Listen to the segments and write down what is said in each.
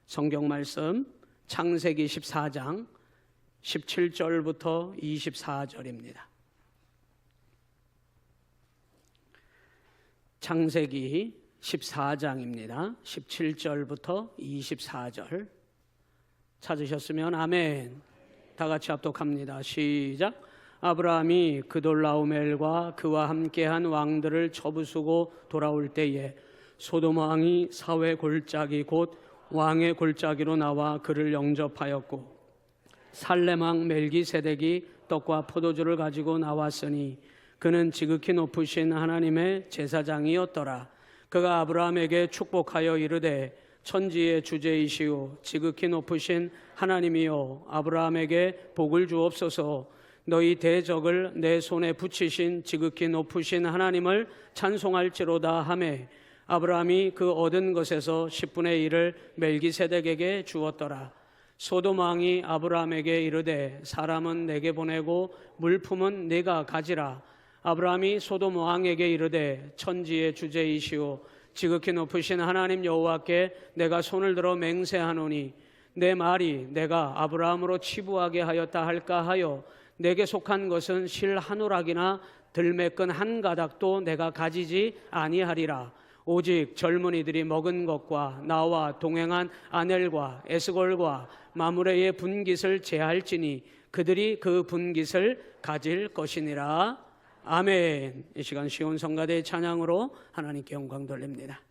성경 말씀 창세기 14장 17절부터 24절입니다. 창세기 14장입니다. 17절부터 24절 찾으셨으면 아멘. 다 같이 합독합니다. 시작. 아브라함이 그돌라오멜과 그와 함께한 왕들을 쳐부수고 돌아올 때에 소돔 왕이 사회 골짜기 곧 왕의 골짜기로 나와 그를 영접하였고 살렘 왕 멜기세덱이 떡과 포도주를 가지고 나왔으니 그는 지극히 높으신 하나님의 제사장이었더라. 그가 아브라함에게 축복하여 이르되 천지의 주제이시오 지극히 높으신 하나님이여 아브라함에게 복을 주옵소서. 너희 대적을 내 손에 붙이신 지극히 높으신 하나님을 찬송할지로다 하매 아브라함이 그 얻은 것에서 10분의 1을 멜기세덱에게 주었더라. 소돔 왕이 아브라함에게 이르되 사람은 내게 보내고 물품은 네가 가지라. 아브라함이 소돔 왕에게 이르되 천지의 주제이시오 지극히 높으신 하나님 여호와께 내가 손을 들어 맹세하노니 내 말이 내가 아브라함으로 치부하게 하였다 할까 하여 내게 속한 것은 실 한 오락이나 들매끈 한 가닥도 내가 가지지 아니하리라. 오직 젊은이들이 먹은 것과 나와 동행한 아넬과 에스골과 마므레의 분깃을 제할지니 그들이 그 분깃을 가질 것이니라. 아멘. 이 시간 시온 성가대의 찬양으로 하나님께 영광 돌립니다.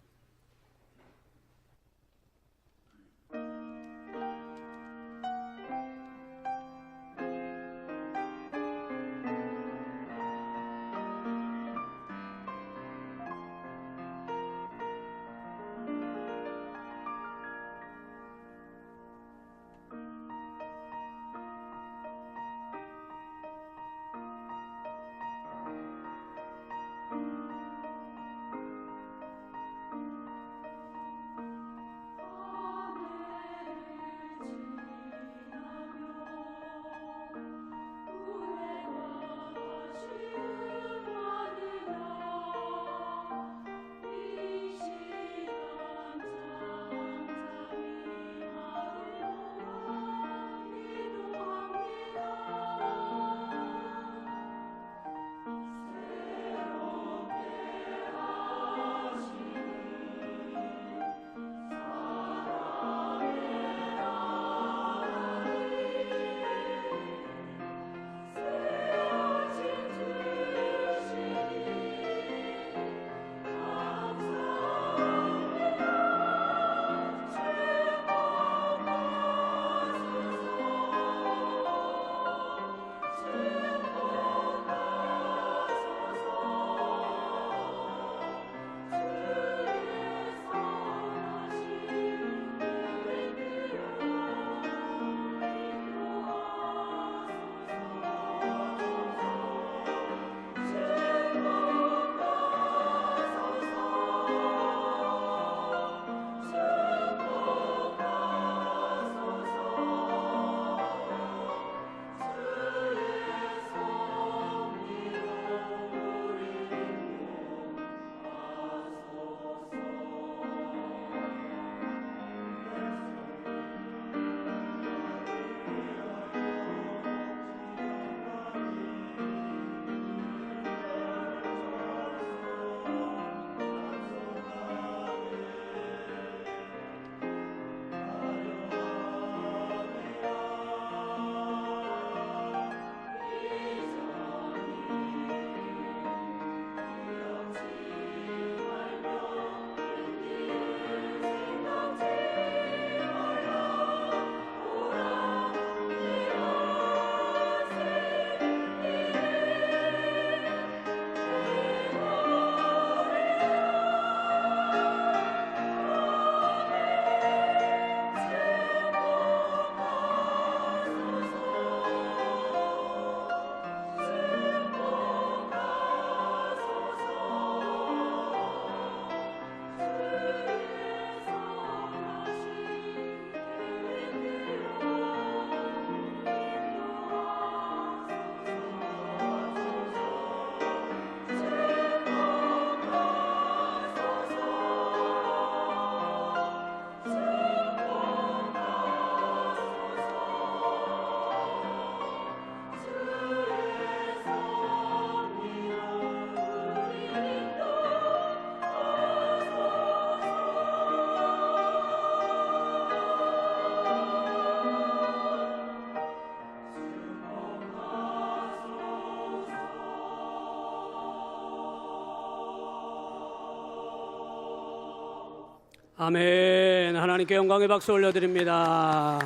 아멘. 하나님께 영광의 박수 올려드립니다.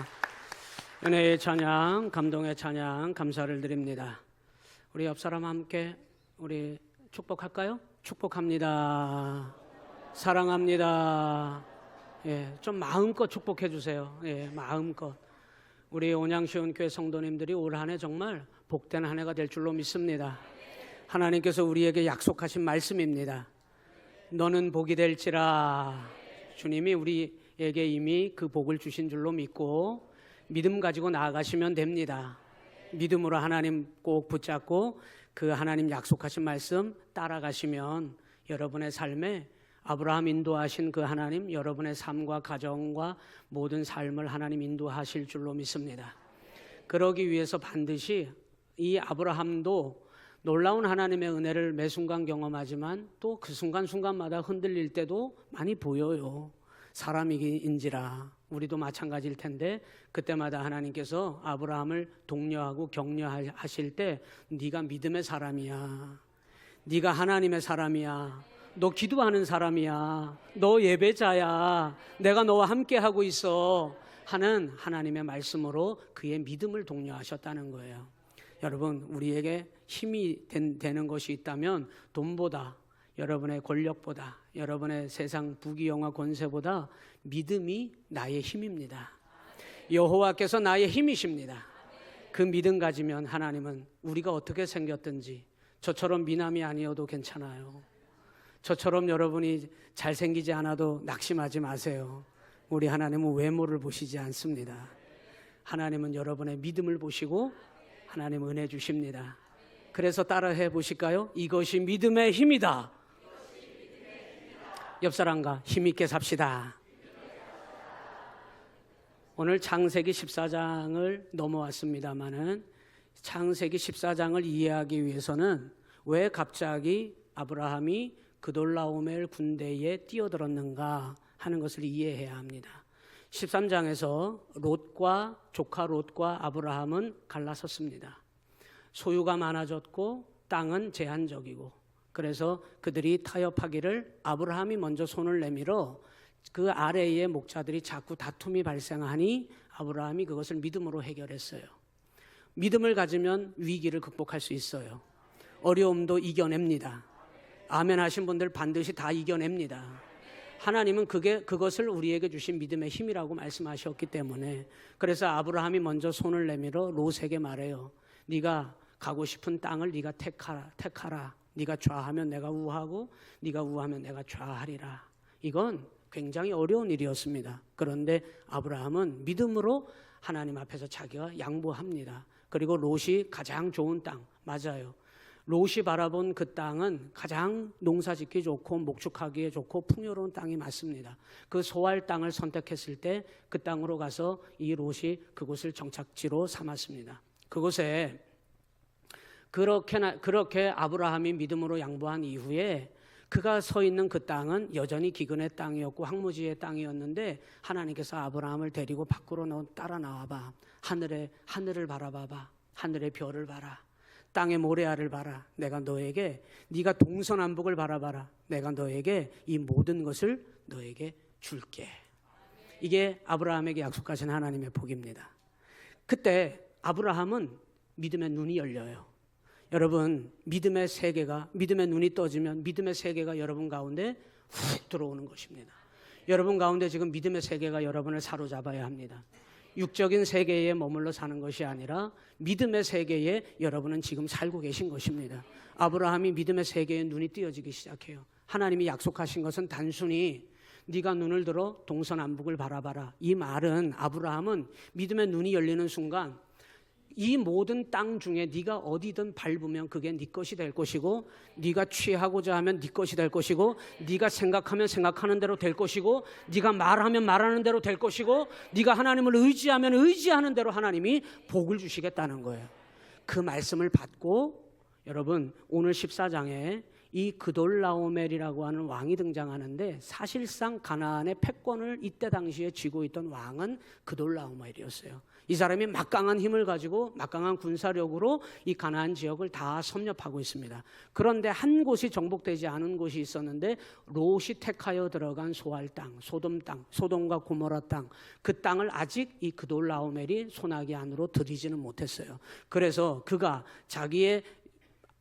은혜의 찬양, 감동의 찬양, 감사를 드립니다. 우리 옆 사람 함께 우리 축복할까요? 축복합니다. 사랑합니다. 예, 좀 마음껏 축복해 주세요. 예, 마음껏. 우리 온양시온교회 성도님들이 올 한 해 정말 복된 한 해가 될 줄로 믿습니다. 하나님께서 우리에게 약속하신 말씀입니다. 너는 복이 될지라. 주님이 우리에게 이미 그 복을 주신 줄로 믿고 믿음 가지고 나아가시면 됩니다. 믿음으로 하나님 꼭 붙잡고 그 하나님 약속하신 말씀 따라가시면 여러분의 삶에 아브라함 인도하신 그 하나님, 여러분의 삶과 가정과 모든 삶을 하나님 인도하실 줄로 믿습니다. 그러기 위해서 반드시 이 아브라함도 놀라운 하나님의 은혜를 매 순간 경험하지만 또 그 순간순간마다 흔들릴 때도 많이 보여요. 사람인지라 우리도 마찬가지일 텐데 그때마다 하나님께서 아브라함을 독려하고 격려하실 때 네가 믿음의 사람이야. 네가 하나님의 사람이야. 너 기도하는 사람이야. 너 예배자야. 내가 너와 함께 하고 있어 하는 하나님의 말씀으로 그의 믿음을 독려하셨다는 거예요. 여러분, 우리에게 힘이 되는 것이 있다면 돈보다, 여러분의 권력보다, 여러분의 세상 부귀영화 권세보다 믿음이 나의 힘입니다. 여호와께서 나의 힘이십니다. 그 믿음 가지면 하나님은 우리가 어떻게 생겼든지 저처럼 미남이 아니어도 괜찮아요. 저처럼 여러분이 잘생기지 않아도 낙심하지 마세요. 우리 하나님은 외모를 보시지 않습니다. 하나님은 여러분의 믿음을 보시고 하나님 은혜 주십니다. 그래서 따라해 보실까요? 이것이 믿음의 힘이다. 옆 사람과 힘있게 삽시다. 오늘 창세기 14장을 넘어왔습니다마는 창세기 14장을 이해하기 위해서는 왜 갑자기 아브라함이 그돌라오멜 군대에 뛰어들었는가 하는 것을 이해해야 합니다. 13장에서 롯과 조카 롯과 아브라함은 갈라섰습니다. 소유가 많아졌고 땅은 제한적이고 그래서 그들이 타협하기를 아브라함이 먼저 손을 내밀어 그 아래의 목자들이 자꾸 다툼이 발생하니 아브라함이 그것을 믿음으로 해결했어요. 믿음을 가지면 위기를 극복할 수 있어요. 어려움도 이겨냅니다. 아멘 하신 분들 반드시 다 이겨냅니다. 하나님은 그것을 우리에게 주신 믿음의 힘이라고 말씀하셨기 때문에 그래서 아브라함이 먼저 손을 내밀어 롯에게 말해요. 네가 가고 싶은 땅을 네가 택하라. 네가 좌하면 내가 우하고 네가 우하면 내가 좌하리라. 이건 굉장히 어려운 일이었습니다. 그런데 아브라함은 믿음으로 하나님 앞에서 자기가 양보합니다. 그리고 롯이 가장 좋은 땅, 맞아요. 롯이 바라본 그 땅은 가장 농사짓기 좋고 목축하기에 좋고 풍요로운 땅이 맞습니다. 그 소할 땅을 선택했을 때 그 땅으로 가서 이 롯이 그곳을 정착지로 삼았습니다. 그곳에 그렇게 아브라함이 믿음으로 양보한 이후에 그가 서 있는 그 땅은 여전히 기근의 땅이었고 황무지의 땅이었는데 하나님께서 아브라함을 데리고 밖으로 너 따라 나와봐. 하늘을 바라봐봐. 하늘의 별을 봐라. 땅의 모래알을 봐라. 내가 너에게 네가 동서남북을 바라봐라. 내가 너에게 이 모든 것을 너에게 줄게. 이게 아브라함에게 약속하신 하나님의 복입니다. 그때 아브라함은 믿음의 눈이 열려요. 여러분, 믿음의 눈이 떠지면 믿음의 세계가 여러분 가운데 훅 들어오는 것입니다. 여러분 가운데 지금 믿음의 세계가 여러분을 사로잡아야 합니다. 육적인 세계에 머물러 사는 것이 아니라 믿음의 세계에 여러분은 지금 살고 계신 것입니다. 아브라함이 믿음의 세계에 눈이 띄어지기 시작해요. 하나님이 약속하신 것은 단순히 네가 눈을 들어 동서남북을 바라봐라. 이 말은 아브라함은 믿음의 눈이 열리는 순간 이 모든 땅 중에 네가 어디든 밟으면 그게 네 것이 될 것이고 네가 취하고자 하면 네 것이 될 것이고 네가 생각하면 생각하는 대로 될 것이고 네가 말하면 말하는 대로 될 것이고 네가 하나님을 의지하면 의지하는 대로 하나님이 복을 주시겠다는 거예요. 그 말씀을 받고 여러분 오늘 14장에 이 그돌라오멜이라고 하는 왕이 등장하는데 사실상 가나안의 패권을 이때 당시에 쥐고 있던 왕은 그돌라오멜이었어요. 이 사람이 막강한 힘을 가지고 막강한 군사력으로 이 가나안 지역을 다 섭렵하고 있습니다. 그런데 한 곳이 정복되지 않은 곳이 있었는데 롯이 택하여 들어간 소알 땅, 소돔 땅, 소돔과 고모라 땅, 그 땅을 아직 이 그돌라오멜이 손아귀 안으로 들이지는 못했어요. 그래서 그가 자기의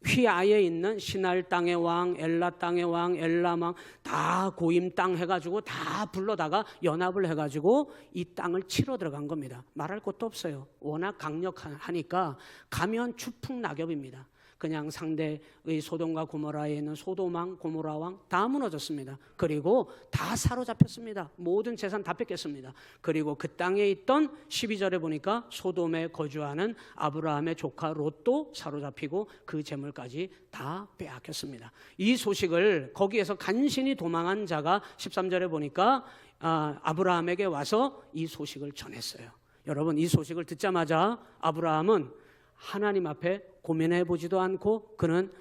휘하에 있는 시날 땅의 왕, 엘라 땅의 왕, 엘람 왕 다 고임 땅 해가지고 다 불러다가 연합을 해가지고 이 땅을 치러 들어간 겁니다. 말할 것도 없어요. 워낙 강력하니까 가면 추풍낙엽입니다. 그냥 상대의 소돔과 고모라에 있는 소돔 왕, 고모라 왕 다 무너졌습니다. 그리고 다 사로잡혔습니다. 모든 재산 다 뺏겼습니다. 그리고 그 땅에 있던 12절에 보니까 소돔에 거주하는 아브라함의 조카 롯도 사로잡히고 그 재물까지 다 빼앗겼습니다. 이 소식을 거기에서 간신히 도망한 자가 13절에 보니까 아브라함에게 와서 이 소식을 전했어요. 여러분, 이 소식을 듣자마자 아브라함은 하나님 앞에 고민해 보지도 않고 그는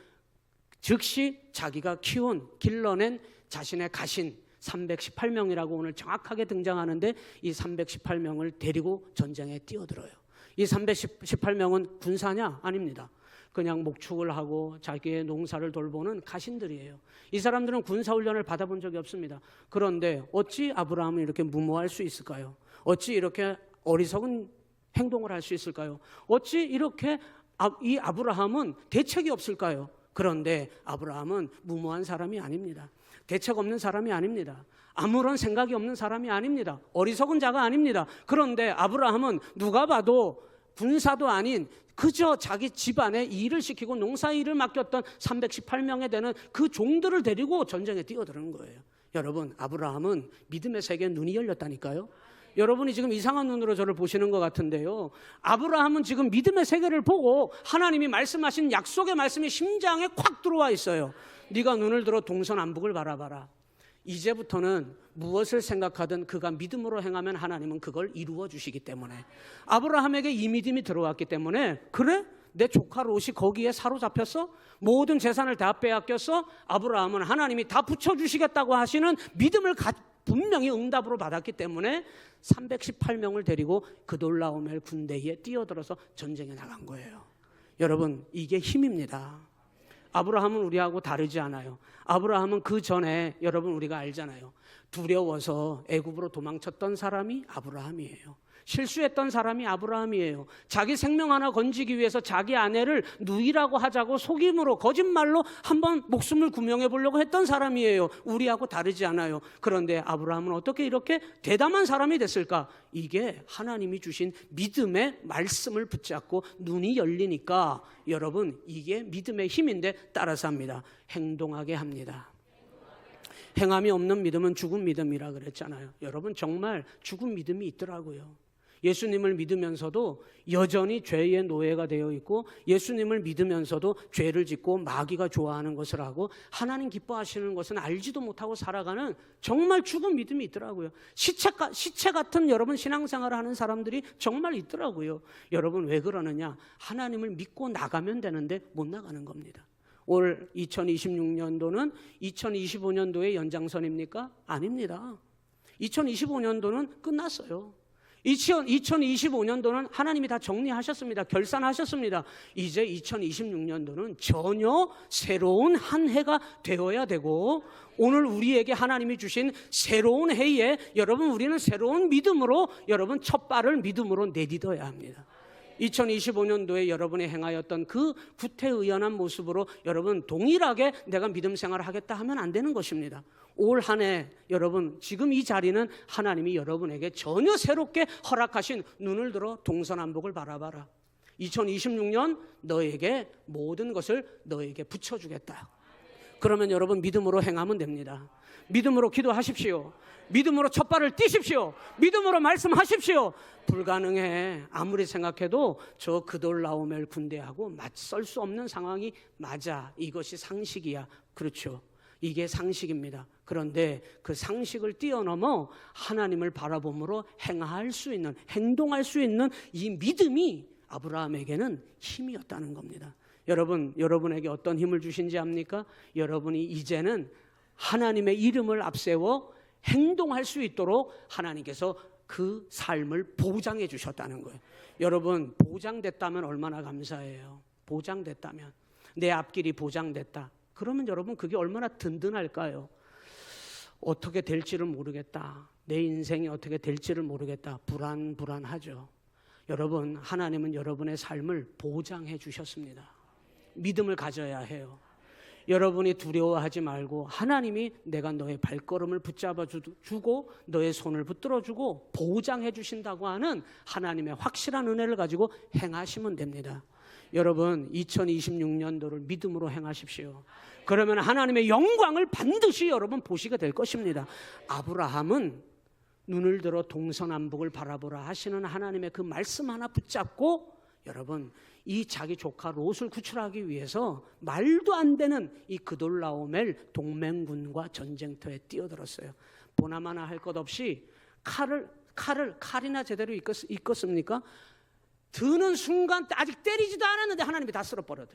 즉시 자기가 키운 길러낸 자신의 가신 318명이라고 오늘 정확하게 등장하는데 이 318명을 데리고 전쟁에 뛰어들어요. 이 318명은 군사냐? 아닙니다. 그냥 목축을 하고 자기의 농사를 돌보는 가신들이에요. 이 사람들은 군사훈련을 받아본 적이 없습니다. 그런데 어찌 아브라함은 이렇게 무모할 수 있을까요? 어찌 이렇게 어리석은 행동을 할 수 있을까요? 어찌 이렇게 이 아브라함은 대책이 없을까요? 그런데 아브라함은 무모한 사람이 아닙니다. 대책 없는 사람이 아닙니다. 아무런 생각이 없는 사람이 아닙니다. 어리석은 자가 아닙니다. 그런데 아브라함은 누가 봐도 군사도 아닌 그저 자기 집안에 일을 시키고 농사 일을 맡겼던 318명에 되는 그 종들을 데리고 전쟁에 뛰어드는 거예요. 여러분, 아브라함은 믿음의 세계에 눈이 열렸다니까요. 여러분이 지금 이상한 눈으로 저를 보시는 것 같은데요, 아브라함은 지금 믿음의 세계를 보고 하나님이 말씀하신 약속의 말씀이 심장에 콱 들어와 있어요. 네가 눈을 들어 동서남북을 바라봐라. 이제부터는 무엇을 생각하든 그가 믿음으로 행하면 하나님은 그걸 이루어 주시기 때문에, 아브라함에게 이 믿음이 들어왔기 때문에, 그래? 내 조카 롯이 거기에 사로잡혔어? 모든 재산을 다 빼앗겼어? 아브라함은 하나님이 다 붙여주시겠다고 하시는 믿음을 분명히 응답으로 받았기 때문에 318명을 데리고 그돌라오멜 군대에 뛰어들어서 전쟁에 나간 거예요. 여러분, 이게 힘입니다. 아브라함은 우리하고 다르지 않아요. 아브라함은 그 전에 여러분 우리가 알잖아요. 두려워서 애굽으로 도망쳤던 사람이 아브라함이에요. 실수했던 사람이 아브라함이에요. 자기 생명 하나 건지기 위해서 자기 아내를 누이라고 하자고 속임으로 거짓말로 한번 목숨을 구명해 보려고 했던 사람이에요. 우리하고 다르지 않아요. 그런데 아브라함은 어떻게 이렇게 대담한 사람이 됐을까? 이게 하나님이 주신 믿음의 말씀을 붙잡고 눈이 열리니까, 여러분, 이게 믿음의 힘인데 따라서 합니다. 행동하게 합니다. 행함이 없는 믿음은 죽은 믿음이라 그랬잖아요. 여러분, 정말 죽은 믿음이 있더라고요. 예수님을 믿으면서도 여전히 죄의 노예가 되어 있고, 예수님을 믿으면서도 죄를 짓고 마귀가 좋아하는 것을 하고 하나님 기뻐하시는 것은 알지도 못하고 살아가는 정말 죽은 믿음이 있더라고요. 시체 같은 여러분 신앙생활을 하는 사람들이 정말 있더라고요. 여러분, 왜 그러느냐? 하나님을 믿고 나가면 되는데 못 나가는 겁니다. 올 2026년도는 2025년도의 연장선입니까? 아닙니다. 2025년도는 끝났어요. 2025년도는 하나님이 다 정리하셨습니다. 결산하셨습니다. 이제 2026년도는 전혀 새로운 한 해가 되어야 되고, 오늘 우리에게 하나님이 주신 새로운 해에 여러분 우리는 새로운 믿음으로 여러분 첫 발을 믿음으로 내딛어야 합니다. 2025년도에 여러분이 행하였던 그 구태의연한 모습으로 여러분 동일하게 내가 믿음 생활을 하겠다 하면 안 되는 것입니다. 올 한 해 여러분, 지금 이 자리는 하나님이 여러분에게 전혀 새롭게 허락하신 눈을 들어 동서남북을 바라봐라. 2026년 너에게 모든 것을 너에게 붙여주겠다. 그러면 여러분 믿음으로 행하면 됩니다. 믿음으로 기도하십시오. 믿음으로 첫 발을 띄십시오. 믿음으로 말씀하십시오. 불가능해. 아무리 생각해도 저 그돌라오멜 군대하고 맞설 수 없는 상황이 맞아. 이것이 상식이야. 그렇죠. 이게 상식입니다. 그런데 그 상식을 뛰어넘어 하나님을 바라봄으로 행할 수 있는, 행동할 수 있는 이 믿음이 아브라함에게는 힘이었다는 겁니다. 여러분, 여러분에게 어떤 힘을 주신지 압니까? 여러분이 이제는 하나님의 이름을 앞세워 행동할 수 있도록 하나님께서 그 삶을 보장해 주셨다는 거예요. 여러분, 보장됐다면 얼마나 감사해요. 보장됐다면, 내 앞길이 보장됐다. 그러면 여러분, 그게 얼마나 든든할까요? 어떻게 될지를 모르겠다. 내 인생이 어떻게 될지를 모르겠다. 불안하죠. 여러분, 하나님은 여러분의 삶을 보장해 주셨습니다. 믿음을 가져야 해요. 여러분이 두려워하지 말고 하나님이 내가 너의 발걸음을 붙잡아 주고 너의 손을 붙들어 주고 보장해 주신다고 하는 하나님의 확실한 은혜를 가지고 행하시면 됩니다. 여러분, 2026년도를 믿음으로 행하십시오. 그러면 하나님의 영광을 반드시 여러분 보시게 될 것입니다. 아브라함은 눈을 들어 동서남북을 바라보라 하시는 하나님의 그 말씀 하나 붙잡고 여러분, 이 자기 조카 롯을 구출하기 위해서 말도 안 되는 이 그돌라오멜 동맹군과 전쟁터에 뛰어들었어요. 보나마나 할 것 없이 칼이나 제대로 익었습니까? 드는 순간 아직 때리지도 않았는데 하나님이 다 쓸어버려요.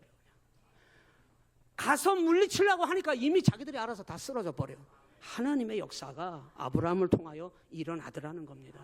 가서 물리치려고 하니까 이미 자기들이 알아서 다 쓰러져 버려요. 하나님의 역사가 아브라함을 통하여 일어나더라는 겁니다.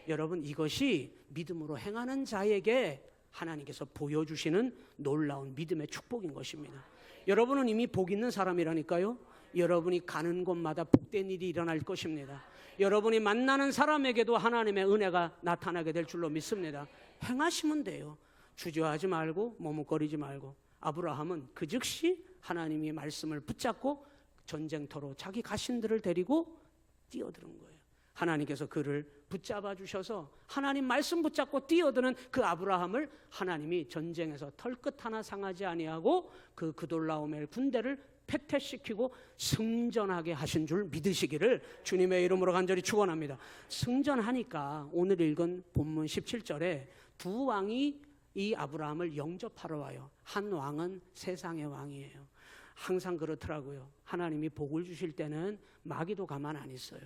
여러분, 이것이 믿음으로 행하는 자에게 하나님께서 보여주시는 놀라운 믿음의 축복인 것입니다. 여러분은 이미 복 있는 사람이라니까요. 여러분이 가는 곳마다 복된 일이 일어날 것입니다. 여러분이 만나는 사람에게도 하나님의 은혜가 나타나게 될 줄로 믿습니다. 행하시면 돼요. 주저하지 말고 머뭇거리지 말고. 아브라함은 그 즉시 하나님의 말씀을 붙잡고 전쟁터로 자기 가신들을 데리고 뛰어드는 거예요. 하나님께서 그를 붙잡아 주셔서 하나님 말씀 붙잡고 뛰어드는 그 아브라함을 하나님이 전쟁에서 털끝 하나 상하지 아니하고 그 그돌라오멜 군대를 패퇴시키고 승전하게 하신 줄 믿으시기를 주님의 이름으로 간절히 축원합니다. 승전하니까 오늘 읽은 본문 17절에 두 왕이 이 아브라함을 영접하러 와요. 한 왕은 세상의 왕이에요. 항상 그렇더라고요. 하나님이 복을 주실 때는 마귀도 가만 안 있어요.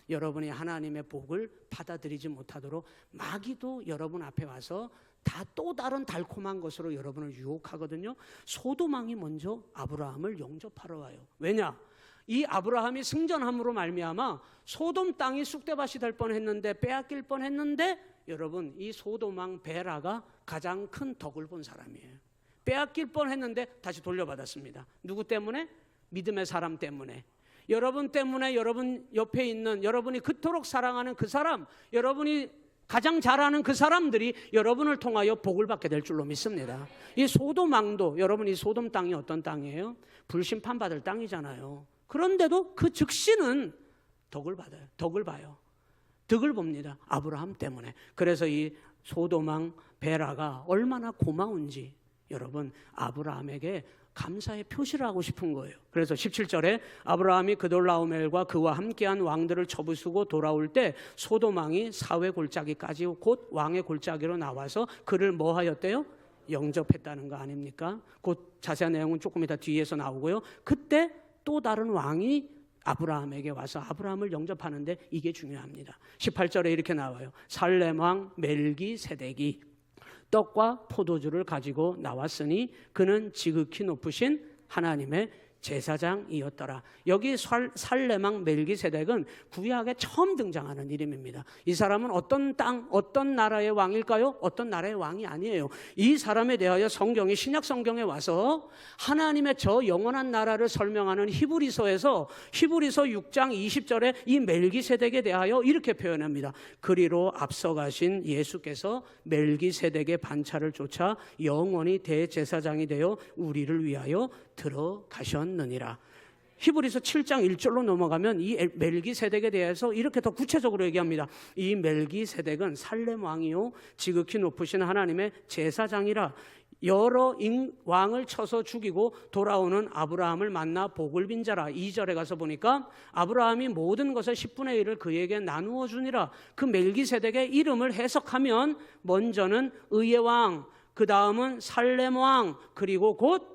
여러분이 하나님의 복을 받아들이지 못하도록 마귀도 여러분 앞에 와서 다 또 다른 달콤한 것으로 여러분을 유혹하거든요. 소돔 왕이 먼저 아브라함을 영접하러 와요. 왜냐? 이 아브라함이 승전함으로 말미암아 소돔 땅이 쑥대밭이 될 뻔했는데 빼앗길 뻔했는데 여러분, 이 소돔 왕 베라가 가장 큰 덕을 본 사람이에요. 빼앗길 뻔했는데 다시 돌려받았습니다. 누구 때문에? 믿음의 사람 때문에. 여러분 때문에 여러분 옆에 있는 여러분이 그토록 사랑하는 그 사람, 여러분이 가장 잘 아는 그 사람들이 여러분을 통하여 복을 받게 될 줄로 믿습니다. 이 소돔 왕도, 여러분 이 소돔 땅이 어떤 땅이에요? 불심판 받을 땅이잖아요. 그런데도 그 즉시는 덕을 받아요. 덕을 봐요. 덕을 봅니다. 아브라함 때문에. 그래서 이 소돔 왕 베라가 얼마나 고마운지 여러분 아브라함에게 감사의 표시를 하고 싶은 거예요. 그래서 17절에 아브라함이 그돌라오멜과 그와 함께한 왕들을 쳐부수고 돌아올 때 소돔 왕이 사회 골짜기까지 곧 왕의 골짜기로 나와서 그를 뭐 하였대요? 영접했다는 거 아닙니까? 그 자세한 내용은 조금 이따 뒤에서 나오고요. 그때 또 다른 왕이 아브라함에게 와서 아브라함을 영접하는데 이게 중요합니다. 18절에 이렇게 나와요. 살렘 왕 멜기세덱이 떡과 포도주를 가지고 나왔으니 그는 지극히 높으신 하나님의 제사장이었더라. 여기 살렘 왕 멜기세덱은 구약에 처음 등장하는 이름입니다. 이 사람은 어떤 땅, 어떤 나라의 왕일까요? 어떤 나라의 왕이 아니에요. 이 사람에 대하여 성경이 신약 성경에 와서 하나님의 저 영원한 나라를 설명하는 히브리서에서 히브리서 6장 20절에 이 멜기세덱에 대하여 이렇게 표현합니다. 그리로 앞서가신 예수께서 멜기세덱의 반차를 쫓아 영원히 대제사장이 되어 우리를 위하여 들어가셨느니라. 히브리서 7장 1절로 넘어가면 이 멜기세덱에 대해서 이렇게 더 구체적으로 얘기합니다. 이 멜기세덱은 살렘 왕이요 지극히 높으신 하나님의 제사장이라. 여러 왕을 쳐서 죽이고 돌아오는 아브라함을 만나 복을 빈 자라. 2절에 가서 보니까 아브라함이 모든 것의 10분의 1을 그에게 나누어 주니라. 그 멜기세덱의 이름을 해석하면 먼저는 의의 왕, 그 다음은 살렘 왕, 그리고 곧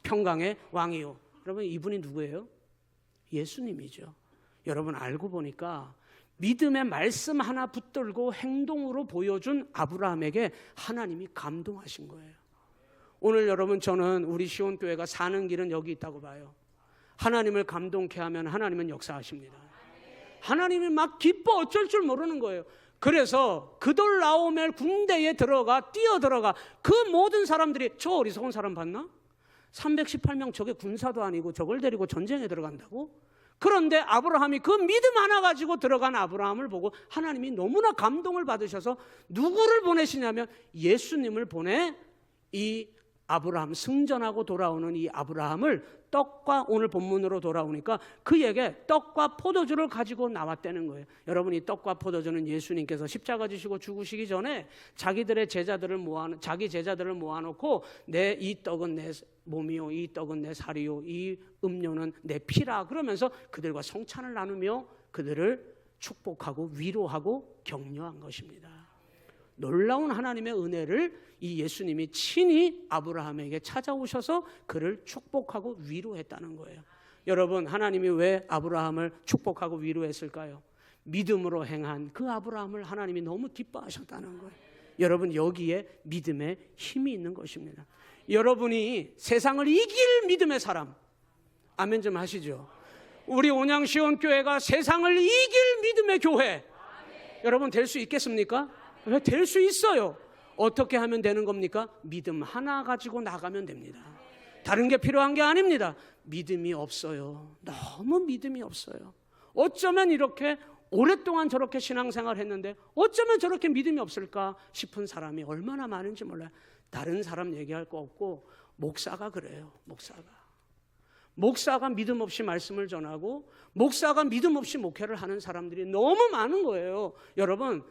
평강의 왕이요. 여러분 이분이 누구예요? 예수님이죠. 여러분 알고 보니까 믿음의 말씀 하나 붙들고 행동으로 보여준 아브라함에게 하나님이 감동하신 거예요. 오늘 여러분, 저는 우리 시온교회가 사는 길은 여기 있다고 봐요. 하나님을 감동케 하면 하나님은 역사하십니다. 하나님이 막 기뻐 어쩔 줄 모르는 거예요. 그래서 그돌라오멜 군대에 뛰어들어가 그 모든 사람들이, 저 어리석은 사람 봤나? 318명, 저게 군사도 아니고 저걸 데리고 전쟁에 들어간다고? 그런데 아브라함이 그 믿음 하나 가지고 들어간 아브라함을 보고 하나님이 너무나 감동을 받으셔서 누구를 보내시냐면 예수님을 보내 이 아브라함, 승전하고 돌아오는 이 아브라함을 떡과, 오늘 본문으로 돌아오니까 그에게 떡과 포도주를 가지고 나왔다는 거예요. 여러분, 이 떡과 포도주는 예수님께서 십자가 지시고 죽으시기 전에 자기 제자들을 모아놓고 이 떡은 내 몸이요, 이 떡은 내 살이요, 이 음료는 내 피라 그러면서 그들과 성찬을 나누며 그들을 축복하고 위로하고 격려한 것입니다. 놀라운 하나님의 은혜를 이 예수님이 친히 아브라함에게 찾아오셔서 그를 축복하고 위로했다는 거예요. 여러분, 하나님이 왜 아브라함을 축복하고 위로했을까요? 믿음으로 행한 그 아브라함을 하나님이 너무 기뻐하셨다는 거예요. 여러분, 여기에 믿음의 힘이 있는 것입니다. 여러분이 세상을 이길 믿음의 사람, 아멘 좀 하시죠. 우리 온양시온교회가 세상을 이길 믿음의 교회, 여러분 될 수 있겠습니까? 될 수 있어요. 어떻게 하면 되는 겁니까? 믿음 하나 가지고 나가면 됩니다. 다른 게 필요한 게 아닙니다. 믿음이 없어요. 너무 믿음이 없어요. 어쩌면 이렇게 오랫동안 저렇게 신앙생활 했는데 어쩌면 저렇게 믿음이 없을까 싶은 사람이 얼마나 많은지 몰라요. 다른 사람 얘기할 거 없고 목사가 그래요. 목사가 믿음 없이 말씀을 전하고 목사가 믿음 없이 목회를 하는 사람들이 너무 많은 거예요. 여러분,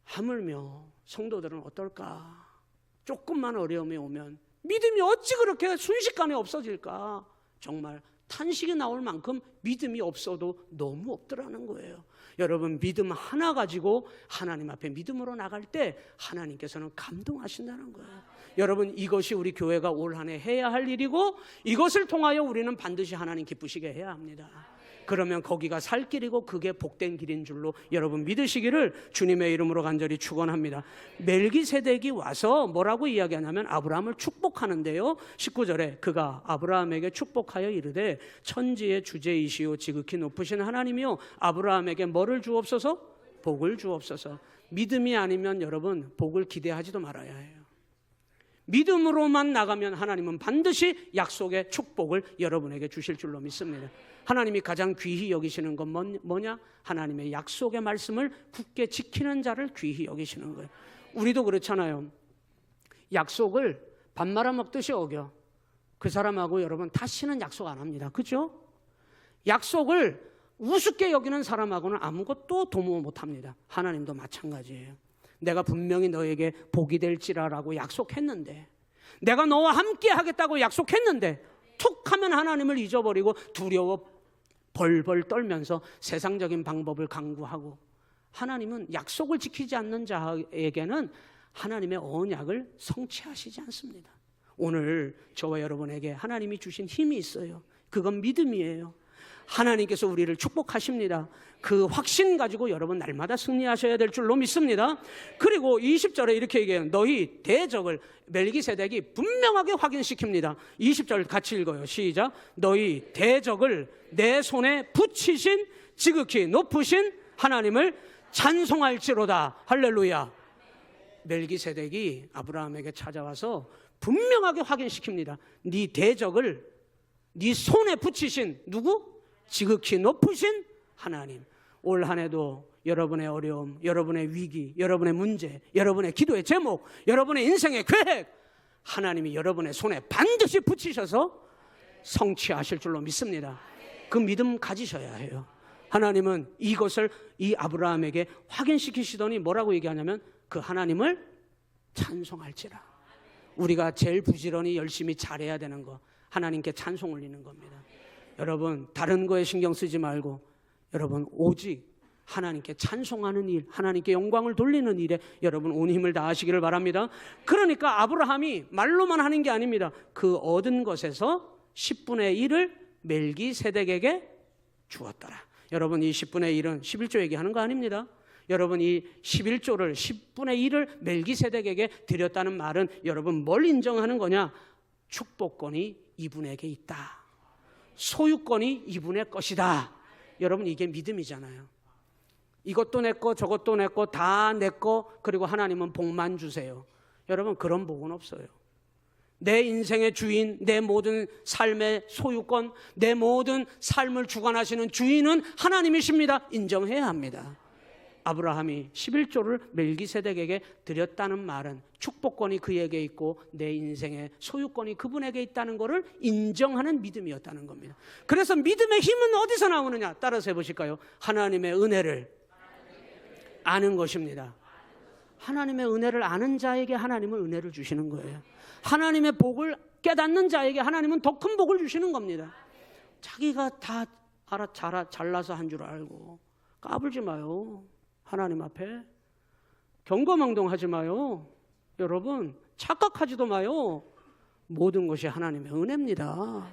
하물며 성도들은 어떨까? 조금만 어려움이 오면 믿음이 어찌 그렇게 순식간에 없어질까? 정말 탄식이 나올 만큼 믿음이 없어도 너무 없더라는 거예요. 여러분, 믿음 하나 가지고 하나님 앞에 믿음으로 나갈 때 하나님께서는 감동하신다는 거예요. 여러분, 이것이 우리 교회가 올 한 해 해야 할 일이고 이것을 통하여 우리는 반드시 하나님 기쁘시게 해야 합니다. 그러면 거기가 살 길이고 그게 복된 길인 줄로 여러분 믿으시기를 주님의 이름으로 간절히 축원합니다. 멜기세덱이 와서 뭐라고 이야기하냐면 아브라함을 축복하는데요, 19절에 그가 아브라함에게 축복하여 이르되 천지의 주제이시오 지극히 높으신 하나님이요 아브라함에게 뭐를 주옵소서? 복을 주옵소서. 믿음이 아니면 여러분 복을 기대하지도 말아야 해요. 믿음으로만 나가면 하나님은 반드시 약속의 축복을 여러분에게 주실 줄로 믿습니다. 하나님이 가장 귀히 여기시는 건 뭐냐? 하나님의 약속의 말씀을 굳게 지키는 자를 귀히 여기시는 거예요. 우리도 그렇잖아요. 약속을 밥 말아먹듯이 어겨. 그 사람하고 여러분 다시는 약속 안 합니다. 그죠? 약속을 우습게 여기는 사람하고는 아무것도 도모 못합니다. 하나님도 마찬가지예요. 내가 분명히 너에게 복이 될지라라고 약속했는데, 내가 너와 함께 하겠다고 약속했는데 툭 하면 하나님을 잊어버리고 두려워 벌벌 떨면서 세상적인 방법을 강구하고, 하나님은 약속을 지키지 않는 자에게는 하나님의 언약을 성취하시지 않습니다. 오늘 저와 여러분에게 하나님이 주신 힘이 있어요. 그건 믿음이에요. 하나님께서 우리를 축복하십니다. 그 확신 가지고 여러분 날마다 승리하셔야 될 줄로 믿습니다. 그리고 20절에 이렇게 얘기해요. 너희 대적을, 멜기세덱이 분명하게 확인시킵니다. 20절 같이 읽어요. 시작. 너희 대적을 내 손에 붙이신 지극히 높으신 하나님을 찬송할지로다. 할렐루야. 멜기세덱이 아브라함에게 찾아와서 분명하게 확인시킵니다. 네 대적을 네 손에 붙이신 누구? 지극히 높으신 하나님. 올 한 해도 여러분의 어려움, 여러분의 위기, 여러분의 문제, 여러분의 기도의 제목, 여러분의 인생의 계획, 하나님이 여러분의 손에 반드시 붙이셔서 성취하실 줄로 믿습니다. 그 믿음 가지셔야 해요. 하나님은 이것을 이 아브라함에게 확인시키시더니 뭐라고 얘기하냐면 그 하나님을 찬송할지라. 우리가 제일 부지런히 열심히 잘해야 되는 거, 하나님께 찬송 올리는 겁니다. 여러분, 다른 거에 신경 쓰지 말고 여러분 오직 하나님께 찬송하는 일, 하나님께 영광을 돌리는 일에 여러분 온 힘을 다하시기를 바랍니다. 그러니까 아브라함이 말로만 하는 게 아닙니다. 그 얻은 것에서 10분의 1을 멜기세덱에게 주었더라. 여러분, 이 10분의 1은 11조 얘기하는 거 아닙니다. 여러분 이 11조를 10분의 1을 멜기세덱에게 드렸다는 말은 여러분 뭘 인정하는 거냐? 축복권이 이분에게 있다. 소유권이 이분의 것이다. 여러분 이게 믿음이잖아요. 이것도 내 거 저것도 내 거 다 내 거, 그리고 하나님은 복만 주세요. 여러분 그런 복은 없어요. 내 인생의 주인, 내 모든 삶의 소유권, 내 모든 삶을 주관하시는 주인은 하나님이십니다. 인정해야 합니다. 아브라함이 11조를 멜기세덱에게 드렸다는 말은 축복권이 그에게 있고 내 인생의 소유권이 그분에게 있다는 것을 인정하는 믿음이었다는 겁니다. 그래서 믿음의 힘은 어디서 나오느냐? 따라서 해보실까요? 하나님의 은혜를 아는 것입니다. 하나님의 은혜를 아는 자에게 하나님은 은혜를 주시는 거예요. 하나님의 복을 깨닫는 자에게 하나님은 더 큰 복을 주시는 겁니다. 자기가 다 잘나서 한 줄 알고 까불지 마요. 하나님 앞에 경거망동하지 마요. 여러분 착각하지도 마요. 모든 것이 하나님의 은혜입니다.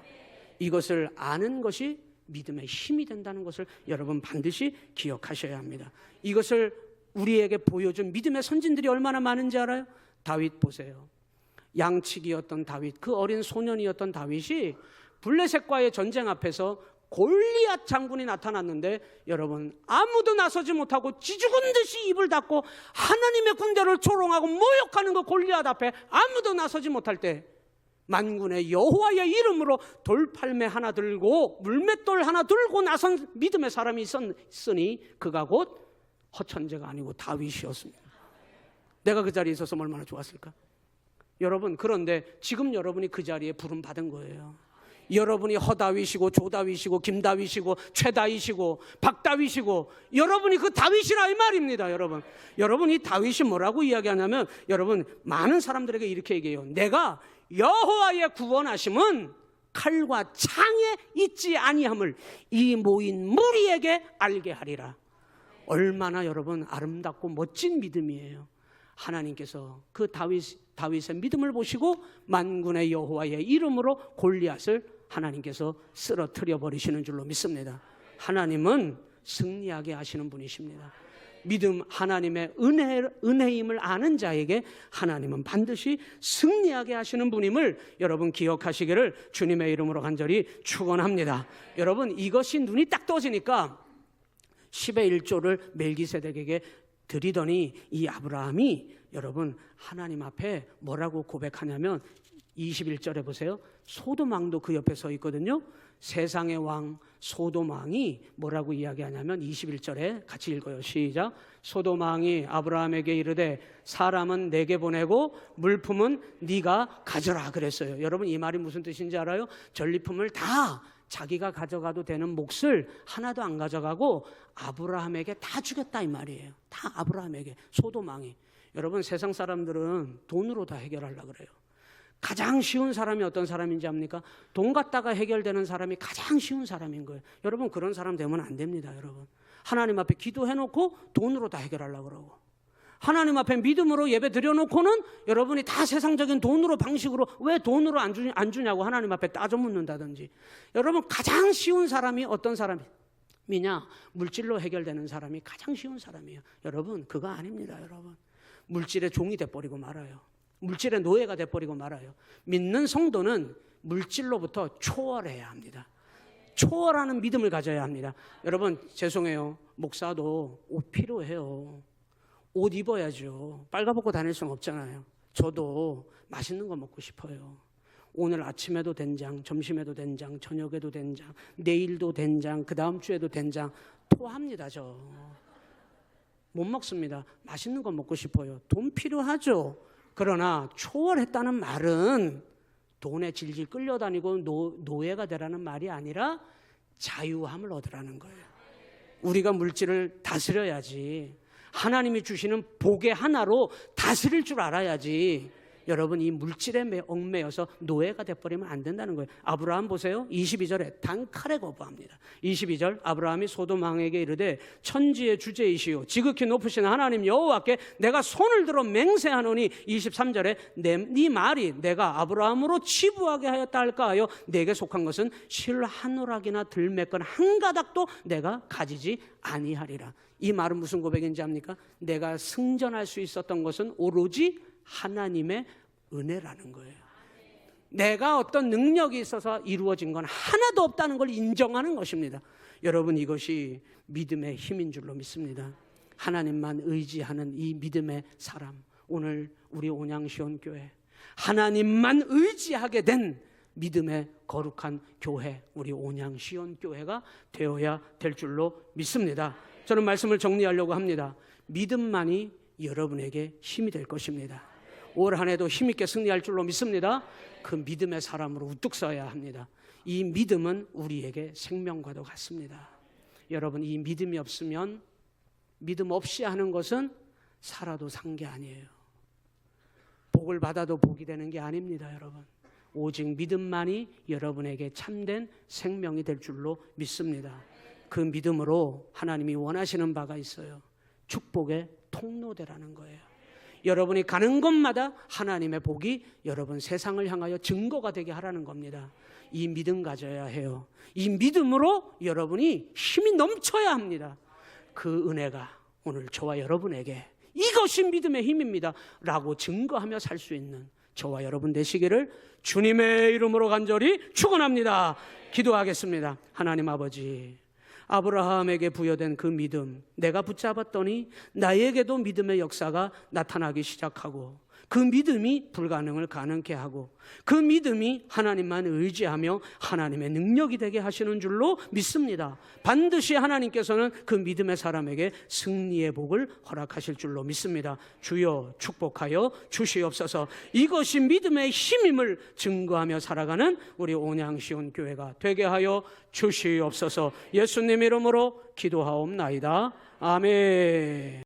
이것을 아는 것이 믿음의 힘이 된다는 것을 여러분 반드시 기억하셔야 합니다. 이것을 우리에게 보여준 믿음의 선진들이 얼마나 많은지 알아요? 다윗 보세요. 양치기였던 다윗, 그 어린 소년이었던 다윗이 블레셋과의 전쟁 앞에서 골리앗 장군이 나타났는데 여러분 아무도 나서지 못하고 쥐죽은 듯이 입을 닫고 하나님의 군대를 조롱하고 모욕하는 그 골리앗 앞에 아무도 나서지 못할 때 만군의 여호와의 이름으로 돌팔매 하나 들고 물맷돌 하나 들고 나선 믿음의 사람이 있으니 그가 곧 허천재가 아니고 다윗이었습니다. 내가 그 자리에 있었으면 얼마나 좋았을까? 여러분 그런데 지금 여러분이 그 자리에 부름 받은 거예요. 여러분이 허다윗이고 조다윗이고 김다윗이고 최다윗이고 박다윗이고 여러분이 그 다윗이라 이 말입니다. 여러분이 다윗이 뭐라고 이야기하냐면 여러분 많은 사람들에게 이렇게 얘기해요. 내가 여호와의 구원하심은 칼과 창에 있지 아니함을 이 모인 무리에게 알게 하리라. 얼마나 여러분 아름답고 멋진 믿음이에요. 하나님께서 그 다윗의 믿음을 보시고 만군의 여호와의 이름으로 골리앗을 하나님께서 쓰러뜨려 버리시는 줄로 믿습니다. 하나님은 승리하게 하시는 분이십니다. 믿음, 하나님의 은혜임을 아는 자에게 하나님은 반드시 승리하게 하시는 분임을 여러분 기억하시기를 주님의 이름으로 간절히 축원합니다. 여러분 이것이 눈이 딱 떠지니까 10의 1조를 멜기세덱에게 드리더니 이 아브라함이 여러분 하나님 앞에 뭐라고 고백하냐면 21절에 보세요. 소돔 왕도 그 옆에 서 있거든요. 세상의 왕 소돔 왕이 뭐라고 이야기하냐면 21절에 같이 읽어요. 시작. 소돔 왕이 아브라함에게 이르되 사람은 내게 보내고 물품은 네가 가져라 그랬어요. 여러분 이 말이 무슨 뜻인지 알아요? 전리품을 다 자기가 가져가도 되는 몫을 하나도 안 가져가고 아브라함에게 다 주겠다 이 말이에요. 다 아브라함에게. 소돔 왕이. 여러분 세상 사람들은 돈으로 다 해결하려고 그래요. 가장 쉬운 사람이 어떤 사람인지 압니까? 돈 갖다가 해결되는 사람이 가장 쉬운 사람인 거예요. 여러분 그런 사람 되면 안 됩니다. 여러분 하나님 앞에 기도해놓고 돈으로 다 해결하려고 그러고 하나님 앞에 믿음으로 예배 드려놓고는 여러분이 다 세상적인 돈으로 방식으로 왜 돈으로 안 주냐고 하나님 앞에 따져 묻는다든지. 여러분 가장 쉬운 사람이 어떤 사람이냐? 물질로 해결되는 사람이 가장 쉬운 사람이에요. 여러분 그거 아닙니다. 여러분 물질의 종이 돼버리고 말아요. 물질의 노예가 돼버리고 말아요. 믿는 성도는 물질로부터 초월해야 합니다. 초월하는 믿음을 가져야 합니다. 여러분 죄송해요. 목사도 옷 필요해요. 옷 입어야죠. 빨가벗고 다닐 수는 없잖아요. 저도 맛있는 거 먹고 싶어요. 오늘 아침에도 된장, 점심에도 된장, 저녁에도 된장, 내일도 된장, 그 다음 주에도 된장. 토합니다. 저 못 먹습니다. 맛있는 거 먹고 싶어요. 돈 필요하죠. 그러나 초월했다는 말은 돈에 질질 끌려다니고 노예가 되라는 말이 아니라 자유함을 얻으라는 거예요. 우리가 물질을 다스려야지. 하나님이 주시는 복의 하나로 다스릴 줄 알아야지. 여러분, 이 물질에 얽매여서 노예가 돼버리면 안 된다는 거예요. 아브라함 보세요. 22절에 단칼에 거부합니다. 22절, 아브라함이 소돔 왕에게 이르되 천지의 주제이시오 지극히 높으신 하나님 여호와께 내가 손을 들어 맹세하노니, 23절에 네 말이 내가 아브라함으로 치부하게 하였다 할까 하여 내게 속한 것은 실 한 오락이나 들매건 한 가닥도 내가 가지지 아니하리라. 이 말은 무슨 고백인지 압니까? 내가 승전할 수 있었던 것은 오로지 하나님의 은혜라는 거예요. 내가 어떤 능력이 있어서 이루어진 건 하나도 없다는 걸 인정하는 것입니다. 여러분, 이것이 믿음의 힘인 줄로 믿습니다. 하나님만 의지하는 이 믿음의 사람, 오늘 우리 온양시온교회 하나님만 의지하게 된 믿음의 거룩한 교회, 우리 온양시온교회가 되어야 될 줄로 믿습니다. 저는 말씀을 정리하려고 합니다. 믿음만이 여러분에게 힘이 될 것입니다. 올 한 해도 힘있게 승리할 줄로 믿습니다. 그 믿음의 사람으로 우뚝 서야 합니다. 이 믿음은 우리에게 생명과도 같습니다. 여러분, 이 믿음이 없으면, 믿음 없이 하는 것은 살아도 산 게 아니에요. 복을 받아도 복이 되는 게 아닙니다. 여러분, 오직 믿음만이 여러분에게 참된 생명이 될 줄로 믿습니다. 그 믿음으로 하나님이 원하시는 바가 있어요. 축복의 통로되라는 거예요. 여러분이 가는 곳마다 하나님의 복이 여러분 세상을 향하여 증거가 되게 하라는 겁니다. 이 믿음 가져야 해요. 이 믿음으로 여러분이 힘이 넘쳐야 합니다. 그 은혜가 오늘 저와 여러분에게 이것이 믿음의 힘입니다 라고 증거하며 살 수 있는 저와 여러분 되시기를 주님의 이름으로 간절히 축원합니다. 기도하겠습니다. 하나님 아버지, 아브라함에게 부여된 그 믿음 내가 붙잡았더니 나에게도 믿음의 역사가 나타나기 시작하고, 그 믿음이 불가능을 가능케 하고, 그 믿음이 하나님만 의지하며 하나님의 능력이 되게 하시는 줄로 믿습니다. 반드시 하나님께서는 그 믿음의 사람에게 승리의 복을 허락하실 줄로 믿습니다. 주여 축복하여 주시옵소서. 이것이 믿음의 힘임을 증거하며 살아가는 우리 온양시온교회가 되게 하여 주시옵소서. 예수님 이름으로 기도하옵나이다. 아멘.